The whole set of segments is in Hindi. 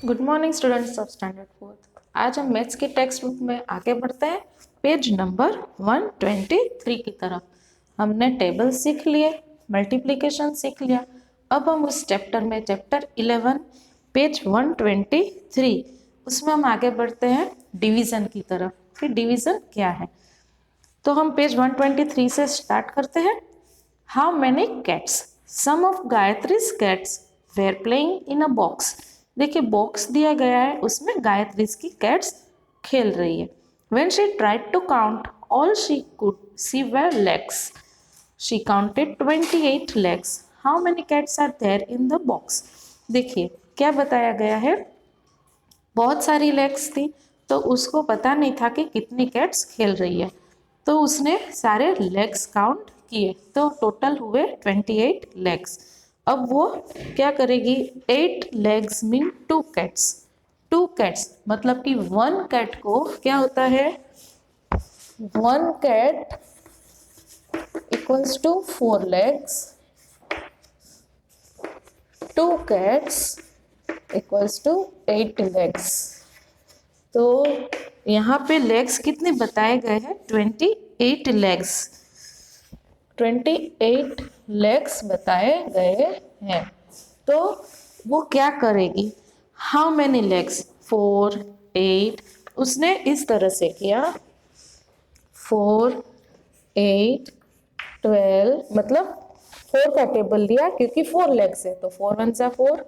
Good morning students of standard fourth. आज हम मैथ्स की टेक्स्ट बुक में आगे बढ़ते हैं पेज नंबर 123 की तरफ। हमने टेबल सीख लिए, मल्टीप्लिकेशन सीख लिया। अब हम उस चैप्टर में चैप्टर 11 पेज 123 उसमें हम आगे बढ़ते हैं डिवीज़न की तरफ कि डिवीज़न क्या है। तो हम पेज 123 से स्टार्ट करते हैं। How many cats, some of Gayatri's cats were playing in a box. देखिए बॉक्स दिया गया है, उसमें गायत्रीज की कैट्स खेल रही है। When she tried to count all she could see were legs, she counted 28 legs. How many cats are there in the box. देखिए क्या बताया गया है, बहुत सारी लेग्स थी तो उसको पता नहीं था कि कितनी कैट्स खेल रही है, तो उसने सारे लेग्स काउंट किए तो टोटल हुए 28 लेग्स। अब वो क्या करेगी, 8 लेग्स मीन 2 कैट्स। 2 कैट्स मतलब कि 1 कैट को क्या होता है, 1 cat equals to 4 legs, 2 cats equals to 8 legs. तो यहाँ पे लेग्स कितने बताए गए हैं, 28 लेग्स। 28 लेग्स बताए गए हैं। तो वो क्या करेगी, हाउ मैनी लेग्स, 4 8। उसने इस तरह से किया 4 8 12, मतलब 4 का टेबल लिया क्योंकि 4 लेग्स है तो 4 1 सा 4।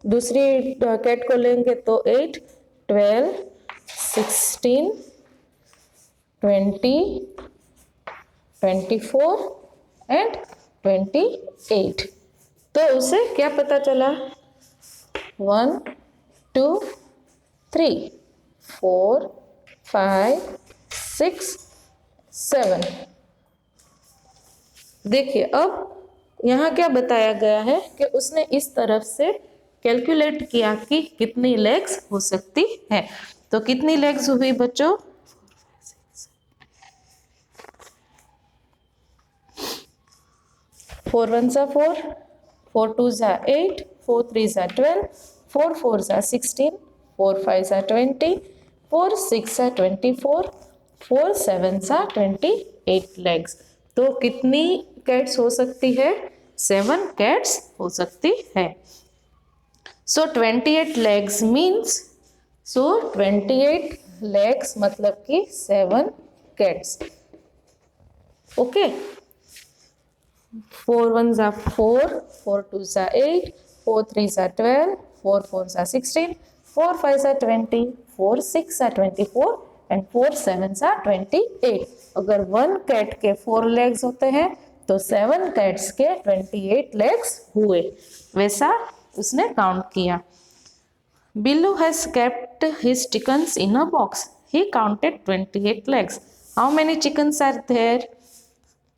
दूसरी कैट को लेंगे तो 8 12 16 20 24 एंड 28। तो उसे क्या पता चला, 1 2 3 4 5 6 7। देखिए अब यहाँ क्या बताया गया है कि उसने इस तरफ से कैलकुलेट किया कि कितनी लेग्स हो सकती है। तो कितनी लेग्स हुई बच्चों, 4 1 सा 4, 4 2 सा 8, 4 3 सा 12, 4 4 सा 16, 4 5 सा 20, 4 6 सा 24, 4 7 सा 28 लेग्स। तो कितनी कैट्स हो सकती है, 7 कैट्स हो सकती है। सो 28 लेग्स मीन्स, सो 28 लेग्स मतलब कि 7 कैट्स। ओके, 4 1 सा 4, 4 2 सा 8, 4 3 सा 12, 4 4 सा 16, 4 5 सा 20, 4 6 सा 24 एंड 4 7 सा 28। अगर 1 कैट के 4 लेग्स होते हैं तो 7 कैट्स के 28 लेग्स हुए, वैसा उसने काउंट किया। Billu has kept his chickens in a box. He counted 28 legs. How many chickens are there?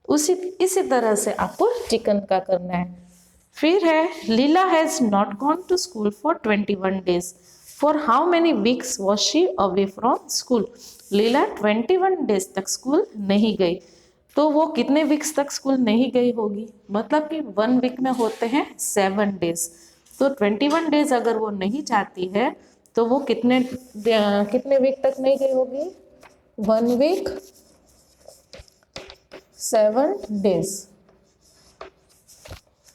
इसी तरह से आपको चिकन का करना है। फिर है Leela has not gone to school for 21 days. For how many weeks was she away from school. Leela 21 days तक स्कूल नहीं गई, तो वो कितने वीक्स तक स्कूल नहीं गई होगी, मतलब कि 1 वीक में होते हैं 7 डेज। तो 21 डेज अगर वो नहीं जाती है तो वो कितने वीक तक नहीं गई होगी, 1 week 7 days,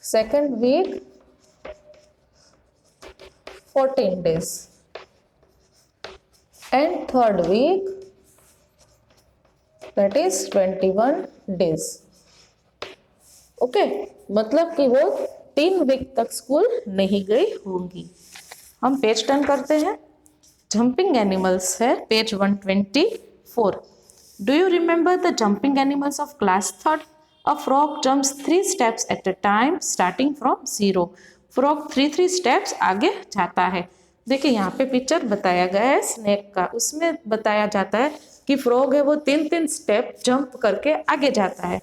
second week 14 days and third week that is 21 days. Okay, मतलब कि वो 3 वीक तक स्कूल नहीं गई होंगी। हम पेज टर्न करते हैं, जंपिंग एनिमल्स है page 124। Do you remember the jumping animals of class 3rd? A frog jumps 3 steps at a time starting from 0. Frog 3 steps आगे जाता है। देखिए यहाँ पे पिक्चर बताया गया है स्नेक का, उसमें बताया जाता है कि फ्रॉग है वो 3 स्टेप जंप करके आगे जाता है।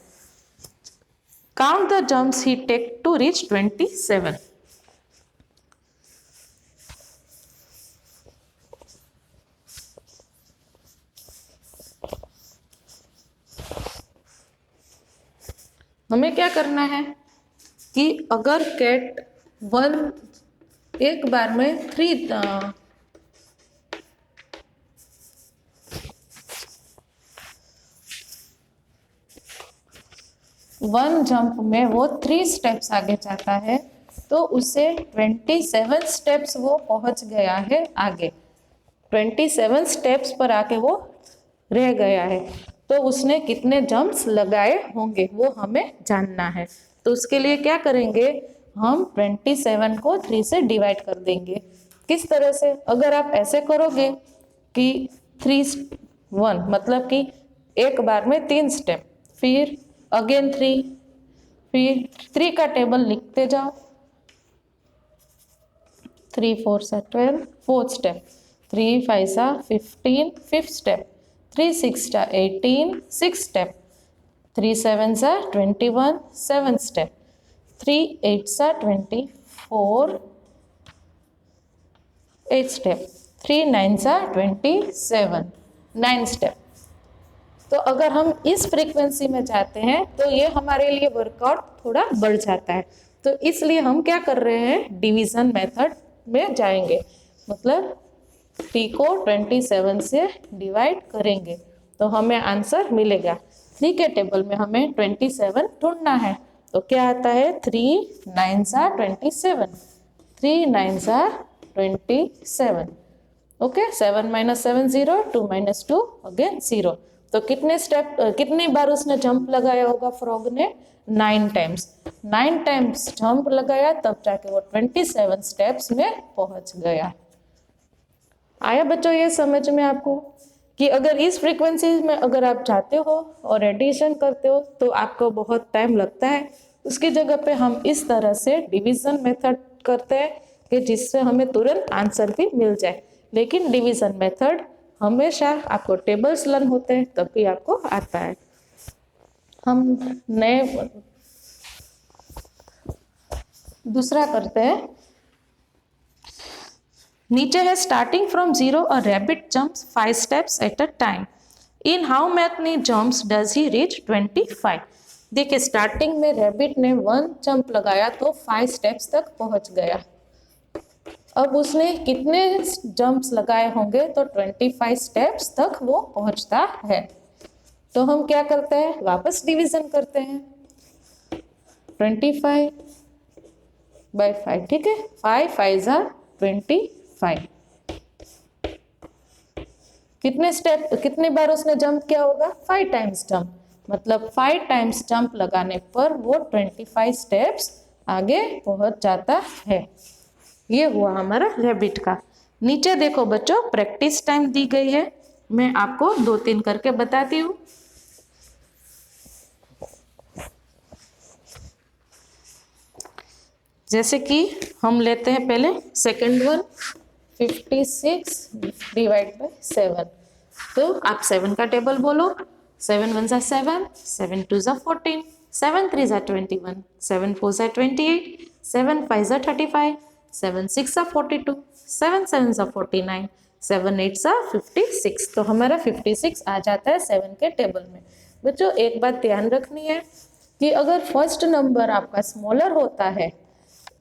Count the jumps he take to reach 27। हमें क्या करना है कि अगर कैट 1 एक बार में 3 1 जंप में वो 3 स्टेप्स आगे जाता है, तो उसे 27 स्टेप्स वो पहुंच गया है आगे। 27 स्टेप्स पर आके वो रह गया है, तो उसने कितने जंप्स लगाए होंगे वो हमें जानना है। तो उसके लिए क्या करेंगे, हम 27 को 3 से डिवाइड कर देंगे। किस तरह से, अगर आप ऐसे करोगे कि 3 1 मतलब कि एक बार में 3 स्टेप, फिर अगेन 3, फिर 3 का टेबल लिखते जाओ, 3 4 12, 4th step, 3 5 15, 5th step, 3 6 18, 6th step, 3 7 21, 7th step, 3 8 24, 8th step, 3 9 27, 9th step. तो अगर हम इस फ्रीक्वेंसी में जाते हैं तो ये हमारे लिए वर्कआउट थोड़ा बढ़ जाता है। तो इसलिए हम क्या कर रहे हैं, डिवीजन मेथड में जाएंगे, मतलब t को 27 से डिवाइड करेंगे तो हमें आंसर मिलेगा। 3 के टेबल में हमें 27 ढूंढना है, तो क्या आता है, 3 9 27, 3 9 27, ओके। 7 - 7 0, 2 - 2 अगेन 0। तो कितने स्टेप, कितनी बार उसने जंप लगाया होगा फ्रॉग ने, 9 टाइम्स। 9 टाइम्स जंप लगाया तब जाके वो 27 स्टेप्स में पहुंच गया। आया बच्चों ये समझ में आपको, कि अगर इस फ्रीक्वेंसी में अगर आप जाते हो और एडिशन करते हो तो आपको बहुत टाइम लगता है। उसकी जगह पे हम इस तरह से डिवीजन मेथड करते हैं कि जिससे हमें तुरंत आंसर भी मिल जाए। लेकिन डिवीजन मेथड हमेशा आपको टेबल्स लर्न होते हैं तभी आपको आता है। हम नए दूसरा करते हैं। नीचे है, starting from 0 a rabbit jumps 5 steps at a time, in how many jumps does he reach 25। देखिए, स्टार्टिंग में रैबिट ने 1 जंप लगाया तो 5 स्टेप्स तक पहुंच गया। अब उसने कितने जंप्स लगाए होंगे, तो 25 स्टेप्स तक वो पहुंचता है। तो हम क्या करते हैं, वापस डिवीजन करते हैं, 25 by 5, ठीक है। 5 5 25। कितने स्टेप, कितनी बार उसने जंप किया होगा, 5 टाइम्स जंप, मतलब 5 टाइम्स जंप लगाने पर वो 25 स्टेप्स आगे पहुंच जाता है। ये हुआ हमारा रैबिट का। नीचे देखो बच्चों, प्रैक्टिस टाइम दी गई है, मैं आपको 2-3 करके बताती हूँ। जैसे कि हम लेते हैं पहले सेकंड वन, 56 डिवाइड बाय 7। तो आप 7 का टेबल बोलो, 7 1 7, 7 2 14, 7 3 21, 7 4 28, 7 5 35, 7 6 42, 7 7 49, 7 8 56। तो हमारा 56 आ जाता है 7 के टेबल में। बच्चों एक बात ध्यान रखनी है कि अगर फर्स्ट नंबर आपका स्मॉलर होता है,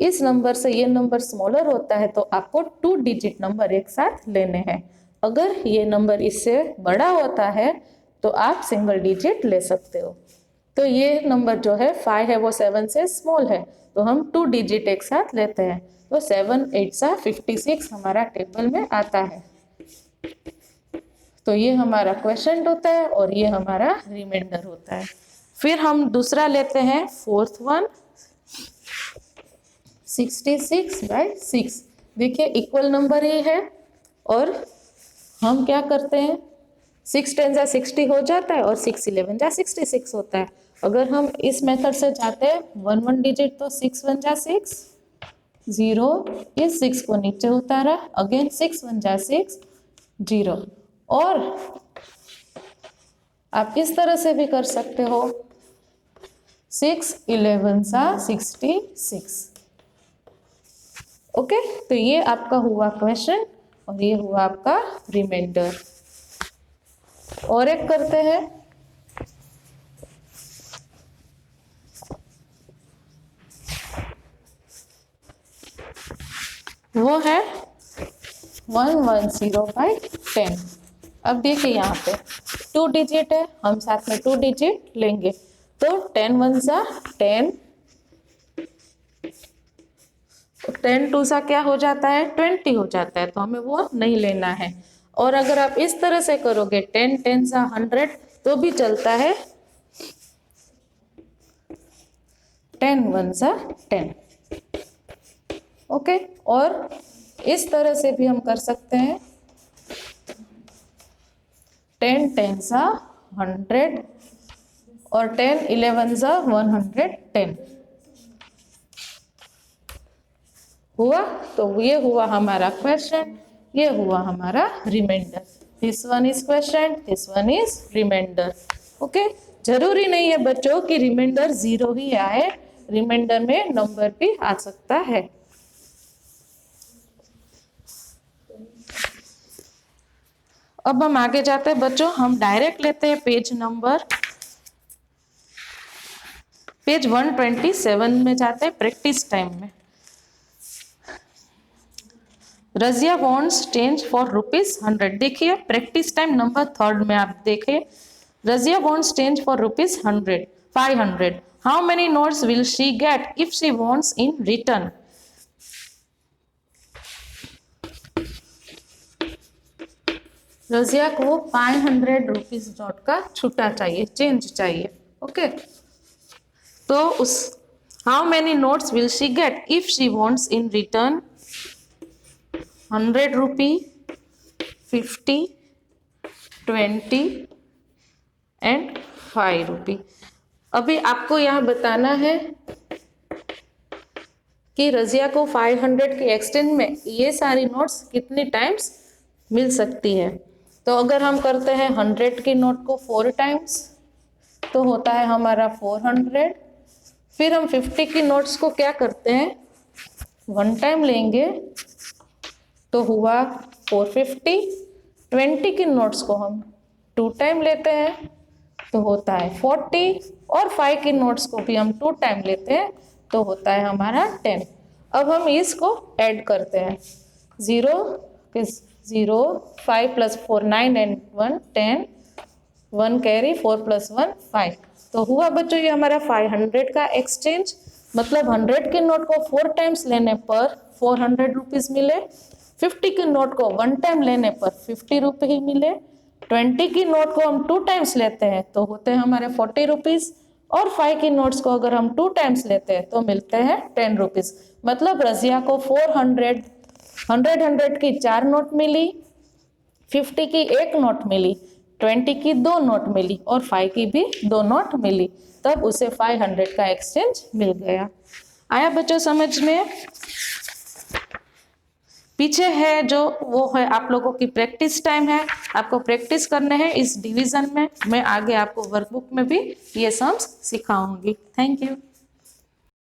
इस नंबर से ये नंबर स्मॉलर होता है, तो आपको 2 डिजिट नंबर एक साथ लेने हैं। अगर ये नंबर इससे बड़ा होता है तो आप सिंगल डिजिट ले सकते हो। तो ये नंबर जो है 5 है वो 7 से स्मॉल है, तो हम 2 डिजिट एक साथ लेते हैं। तो 7 8 56 हमारा टेबल में आता है। तो ये हमारा क्वेश्चन होता है और ये हमारा रिमाइंडर होता है। फिर हम दूसरा लेते हैं, 4th वन, 66 by 6। देखिए इक्वल नंबर ही है और हम क्या करते हैं, 6 10 जा 60 हो जाता है और 6 11 जा 66 होता है। अगर हम इस मेथड से जाते हैं 1 1 डिजिट, तो 6 1 जा 6 0, इस 6 को नीचे उतारा, अगेन 6 1 जा 6 0। और आप इस तरह से भी कर सकते हो, 6 11 जा 66। ओके, तो ये आपका हुआ क्वेश्चन और ये हुआ आपका रिमाइंडर। और एक करते हैं, वो है 110 by 10। अब देखिए यहाँ पे 2 डिजिट है, हम साथ में 2 डिजिट लेंगे, तो 10 वन सा 10, 10 टू सा क्या हो जाता है 20 हो जाता है, तो हमें वो नहीं लेना है। और अगर आप इस तरह से करोगे 10 10 सा 100 तो भी चलता है, 10 वन सा 10। ओके, और इस तरह से भी हम कर सकते हैं 10 10 सा 100 और 10 11 सा 110 हुआ। तो ये हुआ हमारा क्वेश्चन, ये हुआ हमारा reminder. This one is question, this one is reminder. Okay, जरूरी नहीं है बच्चों कि रिमाइंडर 0 ही आए, रिमाइंडर में नंबर भी आ सकता है। अब हम आगे जाते हैं बच्चों, हम डायरेक्ट लेते हैं पेज नंबर, पेज 127 में जाते हैं प्रैक्टिस टाइम में। Razia wants change for ₹100। देखिए प्रैक्टिस टाइम नंबर 3 में आप देखिए, Razia wants change for ₹500। How many notes will she get if she wants in return? Razia को 500 रुपीज नोट का छुट्टा चाहिए, चेंज चाहिए। ओके, तो उस how many notes will she get if she wants in return? 100 rupee, 50, 20 and 5 रुपी। अभी आपको यहाँ बताना है कि रजिया को 500 के एक्सचेंज में ये सारी नोट्स कितनी टाइम्स मिल सकती है। तो अगर हम करते हैं 100 की नोट को 4 टाइम्स तो होता है हमारा 400। फिर हम 50 की नोट्स को क्या करते हैं 1 टाइम लेंगे तो हुआ 450। 20 की नोट्स को हम 2 टाइम लेते हैं तो होता है 40, और 5 की नोट्स को भी हम 2 टाइम लेते हैं तो होता है हमारा 10। अब हम इसको ऐड करते हैं, 0 5 + 4 9 एंड 1 10, 1 कैरी, 4 + 1 5। तो हुआ बच्चों ये हमारा 500 का एक्सचेंज। मतलब 100 की नोट को 4 टाइम्स लेने पर 400 रुपीज मिले, 50 की नोट को 1 टाइम लेने पर 50 रुपये ही मिले, 20 की नोट को हम 2 टाइम्स लेते हैं तो होते हैं हमारे 40 रुपीज, और 5 की नोट्स को अगर हम 2 टाइम्स लेते हैं तो मिलते हैं 10 रुपीज। मतलब रजिया को 400 100 की 4 नोट मिली, 50 की 1 नोट मिली, 20 की 2 नोट मिली और 5 की भी 2 नोट मिली, तब उसे 500 का एक्सचेंज मिल गया। आया बच्चों समझ में? पीछे है जो वो है आप लोगों की प्रैक्टिस टाइम है, आपको प्रैक्टिस करने हैं इस डिवीजन में। मैं आगे आपको वर्कबुक में भी ये सम्स सिखाऊंगी। Thank you.